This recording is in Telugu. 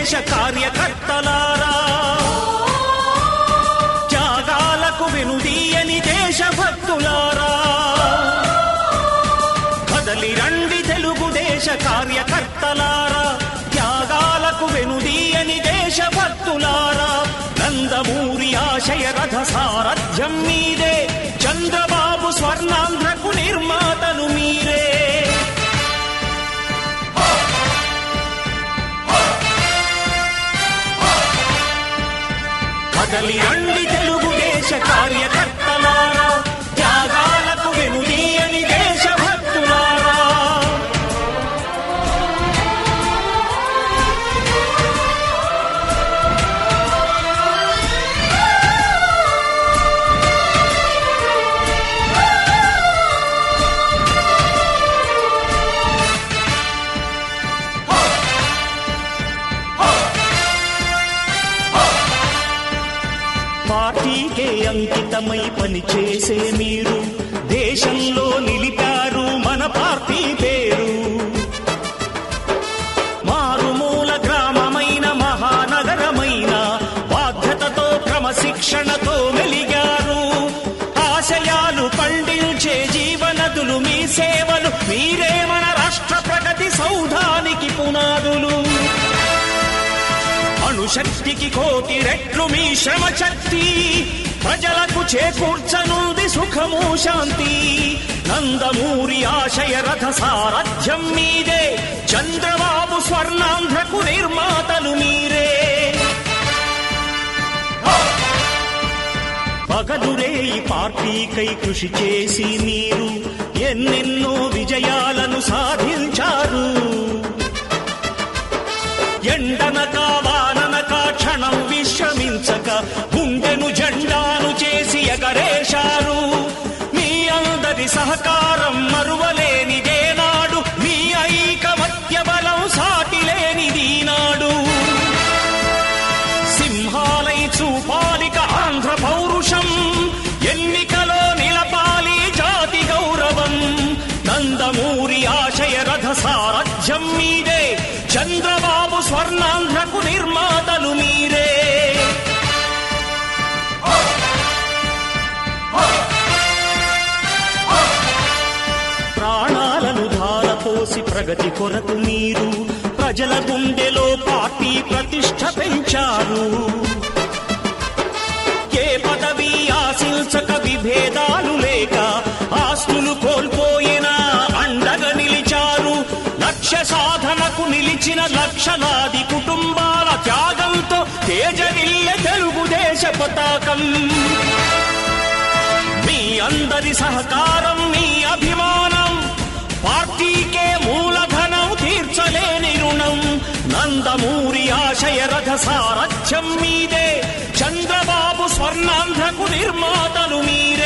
దేశ కార్యకర్తలారా, త్యాగాలకు వెనుదీయని దేశభక్తులారా, కదలి రండి తెలుగుదేశ కార్యకర్తలారా, త్యాగాలకు వెనుదీయని దేశభక్తులారా. నందమూరి ఆశయ రథ సారథ్యం మీదే, చంద్రబాబు స్వర్ణాంధ్రకు నిర్మాతలు మీరే. కదలి రండి తెలుగుదేశ కార్యకర్తలారా, త్యాగాలకు వెనుదీయని దేశభక్తులారా. పార్టీకే అంకితమై పనిచేసే మీరు దేశంలో నిలిపారు మన పార్టీ పేరు. మారుమూల గ్రామమైన మహానగరమైన బాధ్యతతో క్రమశిక్షణతో మెలిగారు. ఆశయాలు పండించే జీవనదులు మీ సేవలు, మీరే మన రాష్ట్ర ప్రగతి సౌధానికి పునాదులు. అణుశక్తికి కోటి రెట్లు మీ శ్రమ శక్తి, ప్రజలకు చేకూర్చనుంది సుఖము శాంతి. నందమూరి ఆశయ రథ సారథ్యం మీదే, చంద్రబాబు స్వర్ణాంధ్రకు నిర్మాతలు మీరే. పగలురే ఈ పార్టీకై కృషి చేసి మీరు ఎన్నెన్నో విజయాలను సాధించారు. ఎండనక వాననక క్షణం విశ్రమించక గుండెను జెండాను చేసి ఎగరేశారు. మీ అందరి సహకారం మరువలేనిదేనాడు, మీ ఐకమత్య బలం సాటిలేనిదీనాడు. సింహాలై చూపాలిక ఆంధ్ర పౌరుషం, ఎన్నికలో నిలపాలి జాతి గౌరవం. నందమూరి ఆశయ రథ సారథ్యం మీదే, చంద్రబాబు స్వర్ణాంధ్రకు నిర్మాతలు మీరే. ప్రాణాలను ధారపోసి ప్రగతి కొరకు మీరు ప్రజల గుండెలో పార్టీ ప్రతిష్ఠ పెంచారు. ఏ పదవి ఆశించక విభేదాలు లేక ఆస్తులు కోల్పోయినా అండగా నిలిచారు. లక్ష్య సాధనకు నిలిచిన లక్షలాది కుటుంబాల త్యాగంతో తేజరిల్లె తెలుగుదేశ పతాకం. మీ అందరి సహకారం, మీ అభిమానం, పార్టీకే మూలధనం, తీర్చలేని రుణం. నందమూరి ఆశయ రథ సారథ్యం మీదే, చంద్రబాబు స్వర్ణాంధ్రకు నిర్మాతలు మీరే.